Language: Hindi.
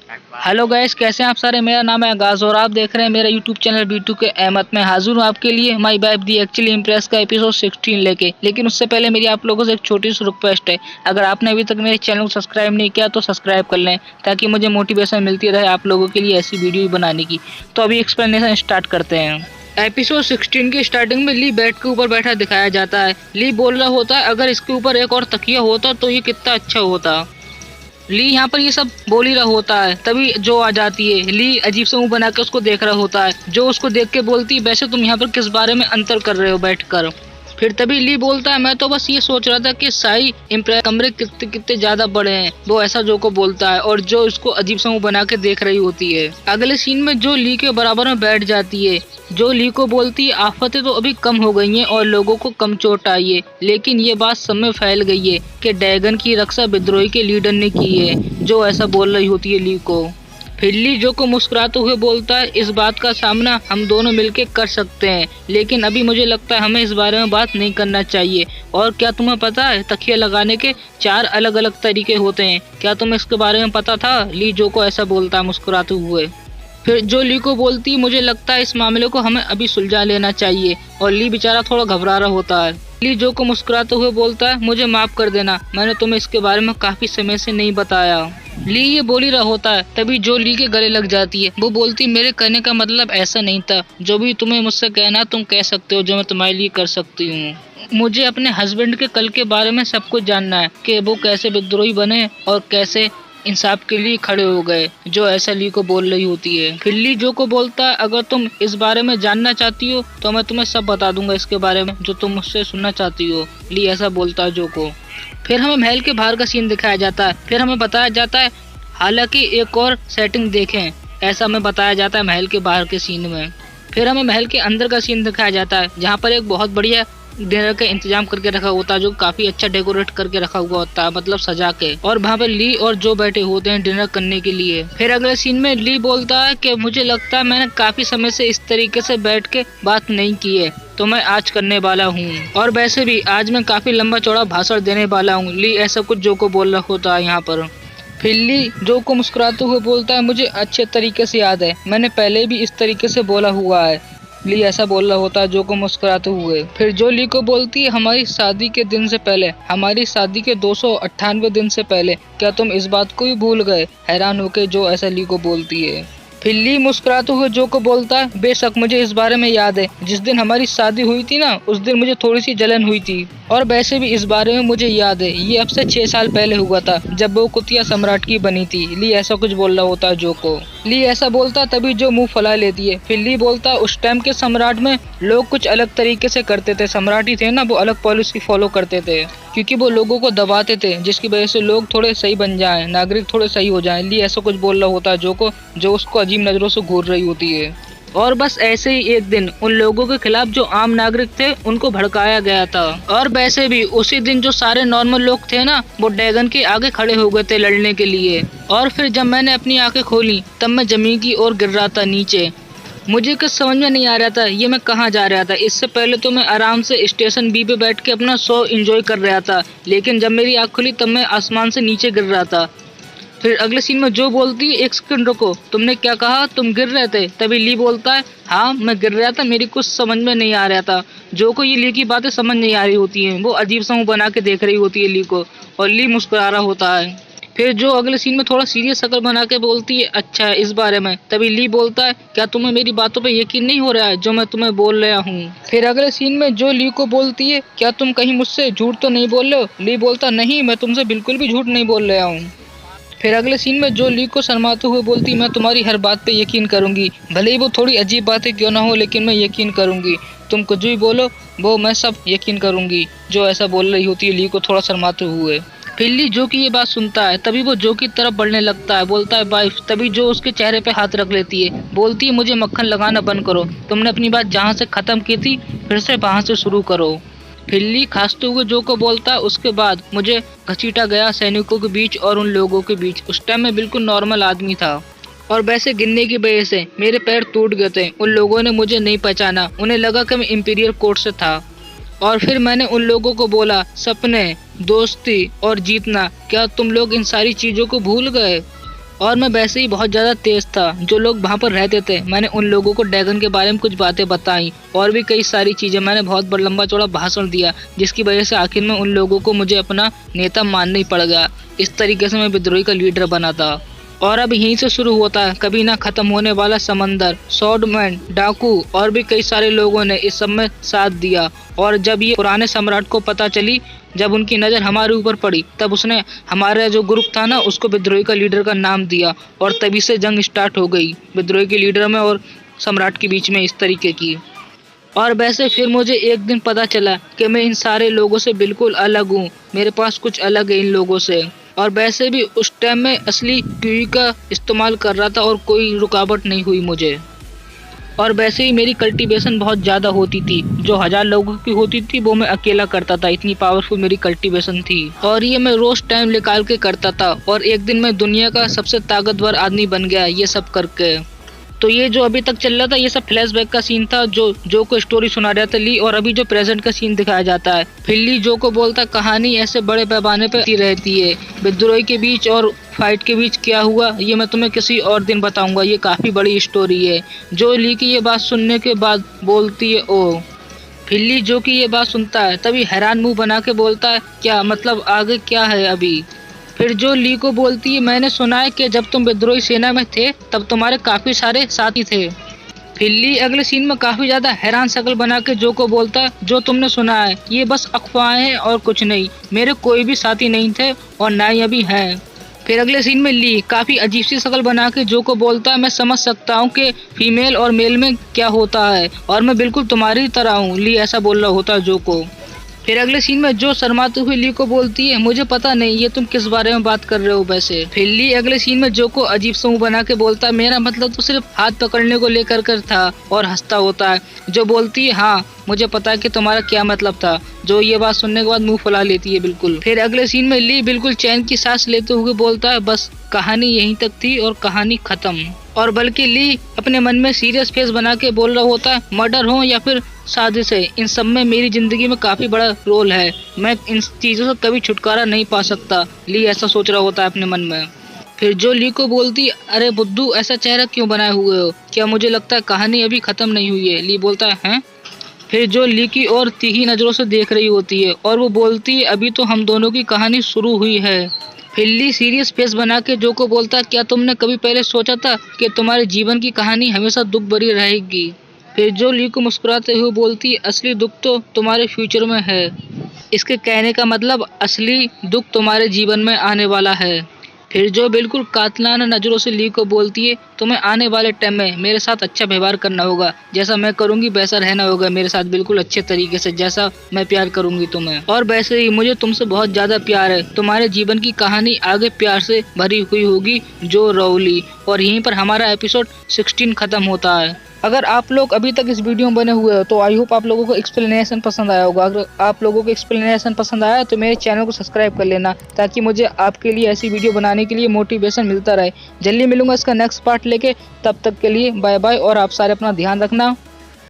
हेलो गाइस, कैसे हैं आप सारे। मेरा नाम है आगाज और आप देख रहे हैं मेरा यूट्यूब चैनल B2 के अहमद में हाजिर हूँ आपके लिए माई बाप दी एक्चुअली इम्प्रेस का एपिसोड 16 लेके। लेकिन उससे पहले मेरी आप लोगों से एक छोटी सी रिक्वेस्ट है, अगर आपने अभी तक मेरे चैनल को सब्सक्राइब नहीं किया तो सब्सक्राइब कर लें ताकि मुझे मोटिवेशन मिलती रहे आप लोगों के लिए ऐसी वीडियो बनाने की। तो अभी एक्सप्लेनेशन स्टार्ट करते हैं। एपिसोड 16 की स्टार्टिंग में ली बेड के ऊपर बैठा दिखाया जाता है। ली बोल रहा होता है अगर इसके ऊपर एक और तकिया होता तो ये कितना अच्छा होता। ली यहाँ पर ये सब बोल ही रहा होता है, तभी जो आ जाती है। ली अजीब सा मुंह बना के उसको देख रहा होता है। जो उसको देख के बोलती है वैसे तुम यहाँ पर किस बारे में अंतर कर रहे हो बैठकर। फिर तभी ली बोलता है मैं तो बस ये सोच रहा था कि साई इम्प्रेस कमरे कितने कितने ज्यादा बड़े हैं। वो ऐसा जो को बोलता है और जो इसको अजीब सा मुंह बना के देख रही होती है। अगले सीन में जो ली के बराबर में बैठ जाती है। जो ली को बोलती है आफतें तो अभी कम हो गई हैं और लोगों को कम चोट आई है, लेकिन ये बात सब में फैल गई है कि ड्रैगन की रक्षा विद्रोही के लीडर ने की है। जो ऐसा बोल रही होती है ली को। फिर ली जो को मुस्कुराते हुए बोलता है इस बात का सामना हम दोनों मिलकर कर सकते हैं, लेकिन अभी मुझे लगता है हमें इस बारे में बात नहीं करना चाहिए। और क्या तुम्हें पता है तकिया लगाने के 4 अलग अलग तरीके होते हैं, क्या तुम्हें इसके बारे में पता था। ली जो को ऐसा बोलता है मुस्कुराते हुए। फिर जो ली को बोलती मुझे लगता है इस मामले को हमें अभी सुलझा लेना चाहिए। और ली बेचारा थोड़ा घबरा रहा होता है। ली जो को मुस्कुराते हुए बोलता है मुझे माफ कर देना, मैंने तुम्हें इसके बारे में काफी समय से नहीं बताया। ली ये बोल ही रहा होता है, तभी जो ली के गले लग जाती है। वो बोलती मेरे कहने का मतलब ऐसा नहीं था, जो भी तुम्हें मुझसे कहना तुम कह सकते हो, जो मैं तुम्हारे लिए कर सकती हूँ। मुझे अपने हस्बैंड के कल के बारे में सब कुछ जानना है कि वो कैसे विद्रोही बने और कैसे इंसाफ के लिए खड़े हो गए। जो ऐसा ली को बोल रही होती है। फिर ली जो को बोलता है अगर तुम इस बारे में जानना चाहती हो तो मैं तुम्हें सब बता दूंगा इसके बारे में जो तुम मुझसे सुनना चाहती हो। ली ऐसा बोलता है जो को। फिर हमें महल के बाहर का सीन दिखाया जाता है। फिर हमें बताया जाता है हालांकि एक और सेटिंग देखें, ऐसा हमें बताया जाता है महल के बाहर के सीन में। फिर हमें महल के अंदर का सीन दिखाया जाता है जहाँ पर एक बहुत बढ़िया डिनर का इंतजाम करके रखा होता है, जो काफी अच्छा डेकोरेट करके रखा हुआ होता है, मतलब सजा के। और वहाँ पे ली और जो बैठे होते हैं डिनर करने के लिए। फिर अगले सीन में ली बोलता है कि मुझे लगता है मैंने काफी समय से इस तरीके से बैठ के बात नहीं की है, तो मैं आज करने वाला हूँ। और वैसे भी आज मैं काफी लंबा चौड़ा भाषण देने वाला हूँ। ली ऐसा कुछ जो को बोल रहा होता है यहाँ पर। फिर ली जो को मुस्कुराते हुए बोलता है मुझे अच्छे तरीके से याद है, मैंने पहले भी इस तरीके से बोला हुआ है। ली ऐसा बोल रहा होता है जो को मुस्कुराते हुए। फिर जो ली को बोलती है हमारी शादी के दिन से पहले, हमारी शादी के 298 दिन से पहले क्या तुम इस बात को ही भूल गए। हैरान होकर जो ऐसा ली को बोलती है। फिर ली मुस्कुराते हुए जो को बोलता है बेशक मुझे इस बारे में याद है, जिस दिन हमारी शादी हुई थी ना उस दिन मुझे थोड़ी सी जलन हुई थी। और वैसे भी इस बारे में मुझे याद है ये अब से 6 साल पहले हुआ था जब वो कुतिया सम्राट की बनी थी। ली ऐसा कुछ बोल रहा होता है जो को। ली ऐसा बोलता तभी जो मुंह फुला लेती है। फिर ली बोलता उस टाइम के सम्राट में लोग कुछ अलग तरीके से करते थे, सम्राट ही थे ना वो अलग पॉलिसी फॉलो करते थे, क्योंकि वो लोगों को दबाते थे जिसकी वजह से लोग थोड़े सही बन जाएं, नागरिक थोड़े सही हो जाएं। ली ऐसा कुछ बोल रहा होता है जो को, जो उसको अजीब नजरों से घूर रही होती है। और बस ऐसे ही एक दिन उन लोगों के खिलाफ जो आम नागरिक थे उनको भड़काया गया था। और वैसे भी उसी दिन जो सारे नॉर्मल लोग थे ना वो ड्रैगन के आगे खड़े हो गए थे लड़ने के लिए। और फिर जब मैंने अपनी आंखें खोली तब मैं जमीन की ओर गिर रहा था नीचे। मुझे कुछ समझ में नहीं आ रहा था ये मैं कहाँ जा रहा था। इससे पहले तो मैं आराम से स्टेशन बी पे बैठ के अपना शो एंजॉय कर रहा था, लेकिन जब मेरी आँख खुली तब मैं आसमान से नीचे गिर रहा था। फिर अगले सीन में जो बोलती है एक सेकंड रुको, तुमने क्या कहा, तुम गिर रहे थे। तभी ली बोलता है हाँ मैं गिर रहा था, मेरी कुछ समझ में नहीं आ रहा था। जो को ये ली की बातें समझ नहीं आ रही होती हैं, वो अजीब सा मुंह बना के देख रही होती है ली को और ली मुस्कुरा रहा होता है। फिर जो अगले सीन में थोड़ा सीरियस शक्ल बना के बोलती है अच्छा इस बारे में। तभी ली बोलता है क्या तुम्हें मेरी बातों पे यकीन नहीं हो रहा है जो मैं तुम्हें बोल रहा हूँ। फिर अगले सीन में जो ली को बोलती है क्या तुम कहीं मुझसे झूठ तो नहीं बोल रहे हो। ली बोलता नहीं मैं तुमसे बिल्कुल भी झूठ नहीं बोल रहा हूँ। फिर अगले सीन में जो ली को शर्माते हुए बोलती मैं तुम्हारी हर बात पे यकीन करूंगी, भले ही वो थोड़ी अजीब बातें क्यों ना हो, लेकिन मैं यकीन करूंगी। तुम कुछ भी बोलो वो मैं सब यकीन करूंगी। जो ऐसा बोल रही होती है ली को थोड़ा शर्माते हुए। फिर ली जो की ये बात सुनता है तभी वो जो की तरफ बढ़ने लगता है, बोलता है वाइफ। तभी जो उसके चेहरे पे हाथ रख लेती है, बोलती है मुझे मक्खन लगाना बंद करो, तुमने अपनी बात जहाँ से खत्म की थी फिर से वहाँ से शुरू करो। फिर ली खांसते हुए जो को बोलता है उसके बाद मुझे घसीटा गया सैनिकों के बीच और उन लोगों के बीच। उस टाइम मैं बिल्कुल नॉर्मल आदमी था और वैसे गिरने की वजह से मेरे पैर टूट गए थे। उन लोगों ने मुझे नहीं पहचाना, उन्हें लगा कि मैं इंपीरियल कोर्ट से था। और फिर मैंने उन लोगों को बोला सपने, दोस्ती और जीतना, क्या तुम लोग इन सारी चीजों को भूल गए। और मैं वैसे ही बहुत ज़्यादा तेज था। जो लोग वहाँ पर रहते थे मैंने उन लोगों को ड्रैगन के बारे में कुछ बातें बताई और भी कई सारी चीज़ें। मैंने बहुत लंबा चौड़ा भाषण दिया जिसकी वजह से आखिर में उन लोगों को मुझे अपना नेता मानना ही पड़ गया। इस तरीके से मैं विद्रोही का लीडर बना था। और अब यहीं से शुरू होता है कभी ना खत्म होने वाला समंदर। स्वॉर्डमैन, डाकू और भी कई सारे लोगों ने इस सब में साथ दिया। और जब ये पुराने सम्राट को पता चली, जब उनकी नज़र हमारे ऊपर पड़ी, तब उसने हमारा जो ग्रुप था ना उसको विद्रोही का लीडर का नाम दिया। और तभी से जंग स्टार्ट हो गई विद्रोही के लीडर में और सम्राट के बीच में इस तरीके की। और वैसे फिर मुझे एक दिन पता चला कि मैं इन सारे लोगों से बिल्कुल अलग हूँ। मेरे पास कुछ अलग है इन लोगों से। और वैसे भी उस टाइम में असली क्यूई का इस्तेमाल कर रहा था और कोई रुकावट नहीं हुई मुझे। और वैसे ही मेरी कल्टीवेशन बहुत ज़्यादा होती थी। जो 1000 लोगों की होती थी वो मैं अकेला करता था। इतनी पावरफुल मेरी कल्टीवेशन थी। और ये मैं रोज़ टाइम निकाल के करता था। और एक दिन मैं दुनिया का सबसे ताकतवर आदमी बन गया ये सब करके। तो ये जो अभी तक चल रहा था ये सब फ्लैशबैक का सीन था जो को स्टोरी सुना रहा था ली। और अभी जो प्रेजेंट का सीन दिखाया जाता है, फिर ली जो को बोलता कहानी ऐसे बड़े पैमाने पर रहती है। विद्रोही के बीच और फाइट के बीच क्या हुआ ये मैं तुम्हें किसी और दिन बताऊंगा। ये काफ़ी बड़ी स्टोरी है। जो ली की ये बात सुनने के बाद बोलती है ओ। फिल्ली जो कि ये बात सुनता है तभी हैरान मुंह बना के बोलता है क्या मतलब आगे क्या है अभी। फिर जो ली को बोलती है मैंने सुना है कि जब तुम विद्रोही सेना में थे तब तुम्हारे काफ़ी सारे साथी थे। फिर ली अगले सीन में काफ़ी ज़्यादा हैरान शक्ल बना के जो को बोलता है जो तुमने सुना है ये बस अफवाहें हैं और कुछ नहीं। मेरे कोई भी साथी नहीं थे और ना ही अभी हैं। फिर अगले सीन में ली काफ़ी अजीब सी शक्ल बना के जो को बोलता है मैं समझ सकता हूँ कि फीमेल और मेल में क्या होता है और मैं बिल्कुल तुम्हारी तरह हूँ। ली ऐसा बोल रहा होता है जो को। फिर अगले सीन में जो शर्माते हुए ली को बोलती है मुझे पता नहीं ये तुम किस बारे में बात कर रहे हो वैसे। फिर ली अगले सीन में जो को अजीब सा मुंह बना के बोलता है मेरा मतलब तो सिर्फ हाथ पकड़ने को लेकर कर था और हंसता होता है। जो बोलती है हाँ मुझे पता है कि तुम्हारा क्या मतलब था। जो ये बात सुनने के बाद मुंह फुला लेती है बिल्कुल। फिर अगले सीन में ली बिल्कुल चैन की सांस लेते हुए बोलता है बस कहानी यहीं तक थी और कहानी खत्म। और बल्कि ली अपने मन में सीरियस फेस बना के बोल रहा होता है मर्डर हो या फिर साजिश है इन सब में मेरी जिंदगी में काफ़ी बड़ा रोल है। मैं इन चीज़ों से कभी छुटकारा नहीं पा सकता। ली ऐसा सोच रहा होता है अपने मन में। फिर जो ली को बोलती अरे बुद्धू ऐसा चेहरा क्यों बनाए हुए हो, क्या मुझे लगता है कहानी अभी ख़त्म नहीं हुई है। ली बोलता है हैं। फिर जो ली की और तीखी नज़रों से देख रही होती है और वो बोलती है अभी तो हम दोनों की कहानी शुरू हुई है। फिर ली सीरियस फेस बना के जो को बोलता है क्या तुमने कभी पहले सोचा था कि तुम्हारे जीवन की कहानी हमेशा दुख भरी रहेगी। फिर जो ली को मुस्कुराते हुए बोलती है असली दुख तो तुम्हारे फ्यूचर में है। इसके कहने का मतलब असली दुख तुम्हारे जीवन में आने वाला है। फिर जो बिल्कुल कातलाना नज़रों से ली को बोलती है तुम्हें आने वाले टाइम में मेरे साथ अच्छा व्यवहार करना होगा। जैसा मैं करूँगी वैसा रहना होगा मेरे साथ बिल्कुल अच्छे तरीके से जैसा मैं प्यार करूँगी तुम्हें। और वैसे ही मुझे तुमसे बहुत ज़्यादा प्यार है। तुम्हारे जीवन की कहानी आगे प्यार से भरी हुई होगी जो राउली। और यहीं पर हमारा एपिसोड 16 ख़त्म होता है। अगर आप लोग अभी तक इस वीडियो में बने हुए हो तो आई होप आप लोगों को एक्सप्लेनेशन पसंद आया होगा। अगर आप लोगों को एक्सप्लेनेशन पसंद आया तो मेरे चैनल को सब्सक्राइब कर लेना ताकि मुझे आपके लिए ऐसी वीडियो बनाने के लिए मोटिवेशन मिलता रहे। जल्दी मिलूंगा इसका नेक्स्ट पार्ट लेके, तब तक के लिए बाय बाय। और आप सारे अपना ध्यान रखना।